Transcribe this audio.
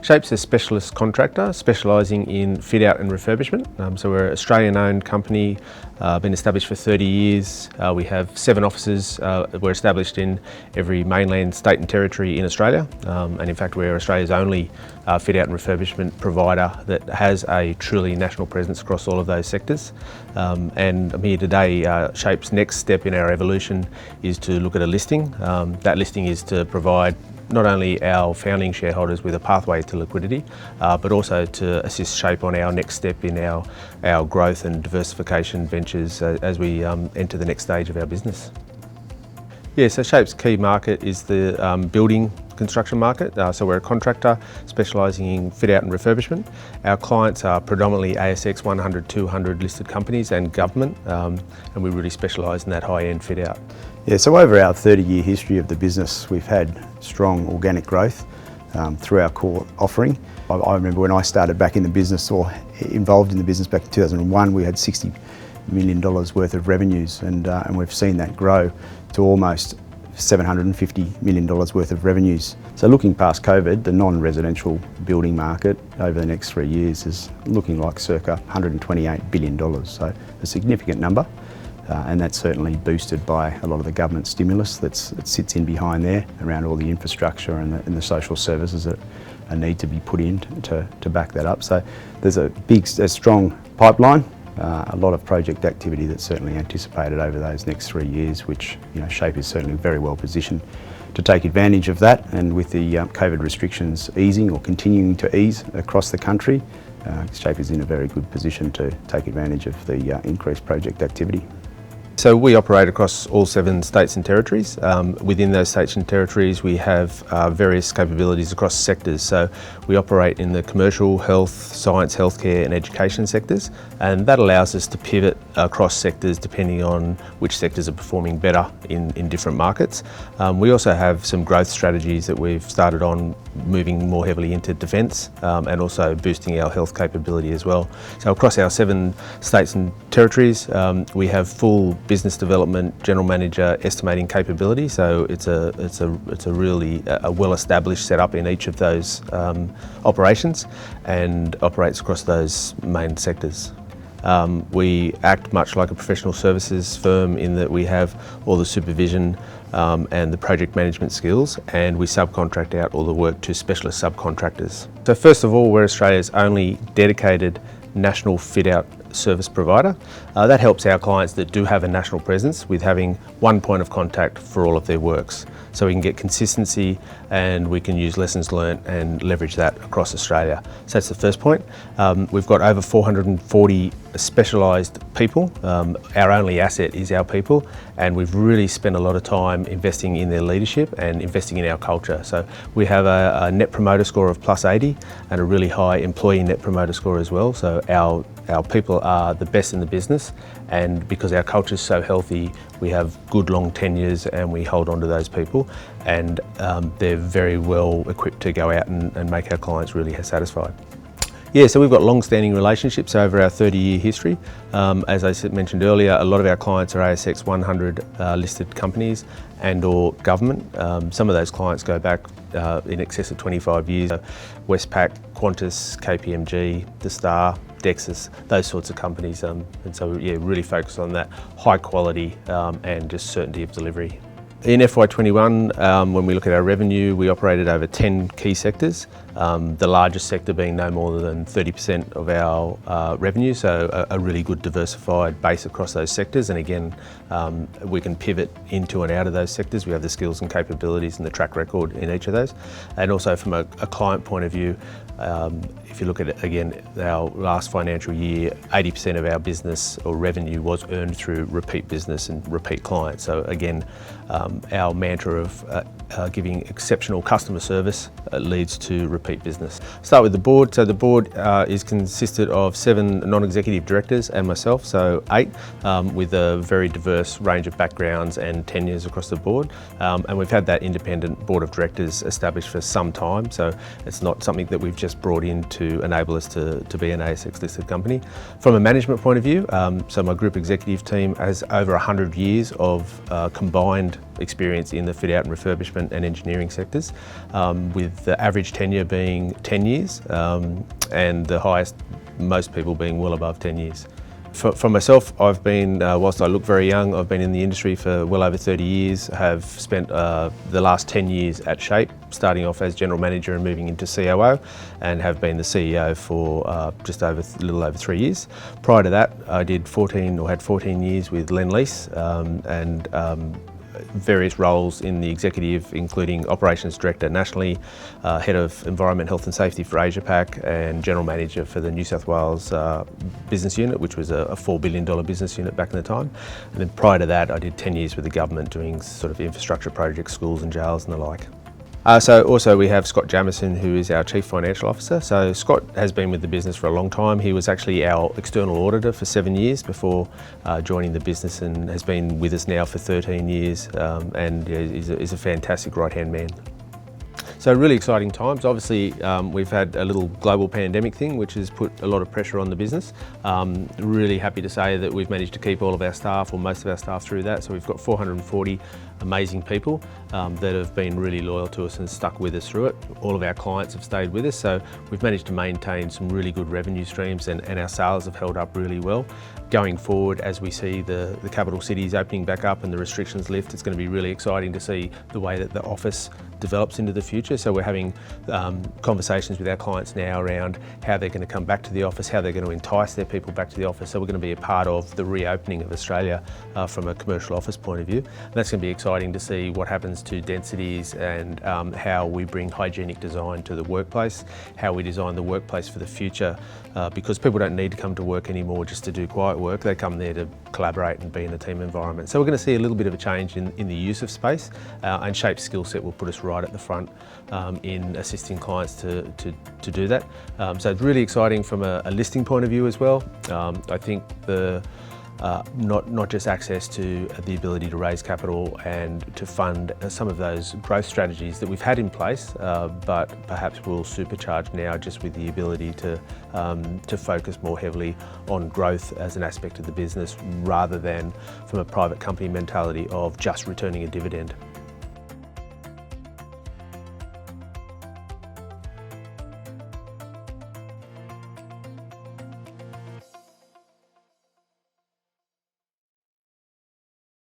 SHA's a specialist contractor specialising in fit out and refurbishment. So we're an Australian-owned company, been established for 30 years. We have 7 offices. We're established in every mainland state and territory in Australia. And in fact, we're Australia's only fit out and refurbishment provider that has a truly national presence across all of those sectors. And I'm here today. SHA's next step in our evolution is to look at a listing. That listing is to provide not only our founding shareholders with a pathway to liquidity, but also to assist SHA on our next step in our growth and diversification ventures as we enter the next stage of our business. Yeah, so SHA's key market is the building construction market. So we're a contractor specialising in fit out and refurbishment. Our clients are predominantly ASX 100, 200 listed companies and government, and we really specialise in that high-end fit out. Yeah, so over our 30-year history of the business, we've had strong organic growth through our core offering. I remember when I started back in the business, or involved in the business back in 2001, we had $60 million worth of revenues, and we've seen that grow to almost $750 million worth of revenues. So looking past COVID, the non-residential building market over the next 3 years is looking like circa $128 billion, so a significant number. And that's certainly boosted by a lot of the government stimulus that sits in behind there around all the infrastructure and the social services that need to be put in to back that up. So there's a strong pipeline, a lot of project activity that's certainly anticipated over those next 3 years, which SHA is certainly very well positioned to take advantage of that. And with the COVID restrictions easing or continuing to ease across the country, SHA is in a very good position to take advantage of the increased project activity. So we operate across all 7 states and territories. Within those states and territories, we have various capabilities across sectors. So we operate in the commercial, health, science, healthcare and education sectors, and that allows us to pivot across sectors depending on which sectors are performing better in different markets. We also have some growth strategies that we've started on, moving more heavily into defence and also boosting our health capability as well. So across our 7 states and territories, we have full business development, general manager, estimating capability. So it's a really well-established setup in each of those operations, and operates across those main sectors. We act much like a professional services firm in that we have all the supervision and the project management skills, and we subcontract out all the work to specialist subcontractors. So first of all, we're Australia's only dedicated national fit-out service provider. That helps our clients that do have a national presence with having one point of contact for all of their works. So we can get consistency, and we can use lessons learnt and leverage that across Australia. So that's the first point. We've got over 440 specialised people. Our only asset is our people, and we've really spent a lot of time investing in their leadership and investing in our culture. So we have a net promoter score of +80 and a really high employee net promoter score as well. So our people are the best in the business, and because our culture is so healthy, we have good long tenures and we hold on to those people, and they're very well equipped to go out and make our clients really satisfied. Yeah, so we've got long-standing relationships over our 30-year history. As I mentioned earlier, a lot of our clients are ASX 100 listed companies and or government. Some of those clients go back in excess of 25 years. Westpac, Qantas, KPMG, The Star, Dexus, those sorts of companies. And so yeah, really focus on that high quality and just certainty of delivery. In FY21, when we look at our revenue, we operated over 10 key sectors, the largest sector being no more than 30% of our revenue, so a really good diversified base across those sectors. And again, we can pivot into and out of those sectors. We have the skills and capabilities and the track record in each of those. And also from a client point of view, if you look at it again, our last financial year, 80% of our business or revenue was earned through repeat business and repeat clients. So again, our mantra of giving exceptional customer service leads to repeat business. Start with the board. So the board is consisted of 7 non-executive directors and myself, so 8, with a very diverse range of backgrounds and tenures across the board. And we've had that independent board of directors established for some time, so it's not something that we've just brought in to enable us to be an ASX listed company. From a management point of view, so my group executive team has over 100 years of combined experience in the fit out and refurbishment and engineering sectors, with the average tenure being 10 years and the highest, most people being well above 10 years. For myself, I've been, whilst I look very young, I've been in the industry for well over 30 years, have spent the last 10 years at SHA, starting off as General Manager and moving into COO, and have been the CEO for just over a little over 3 years. Prior to that, I had 14 years with Lend-Lease and various roles in the executive, including Operations Director nationally, Head of Environment, Health and Safety for Asia Pac, and General Manager for the New South Wales business unit, which was a $4 billion business unit back in the time. And then prior to that, I did 10 years with the government doing sort of infrastructure projects, schools and jails and the like. So also we have Scott Jamieson, who is our Chief Financial Officer. So Scott has been with the business for a long time. He was actually our external auditor for 7 years before joining the business, and has been with us now for 13 years and is a fantastic right-hand man. So really exciting times. Obviously, we've had a little global pandemic thing, which has put a lot of pressure on the business. Really happy to say that we've managed to keep all of our staff, or most of our staff, through that. So we've got 440 amazing people that have been really loyal to us and stuck with us through it. All of our clients have stayed with us, so we've managed to maintain some really good revenue streams, and our sales have held up really well. Going forward, as we see the capital cities opening back up and the restrictions lift, it's going to be really exciting to see the way that the office develops into the future. So we're having conversations with our clients now around how they're going to come back to the office, how they're going to entice their people back to the office. So we're going to be a part of the reopening of Australia from a commercial office point of view. And that's going to be exciting to see what happens to densities and how we bring hygienic design to the workplace, how we design the workplace for the future, because people don't need to come to work anymore just to do quiet work. They come there to collaborate and be in a team environment. So we're going to see a little bit of a change in the use of space, and SHAPE's skill set will put us right at the front in assisting clients to do that. So it's really exciting from a listing point of view as well. I think not just access to the ability to raise capital and to fund some of those growth strategies that we've had in place, but perhaps we'll supercharge now just with the ability to focus more heavily on growth as an aspect of the business, rather than from a private company mentality of just returning a dividend.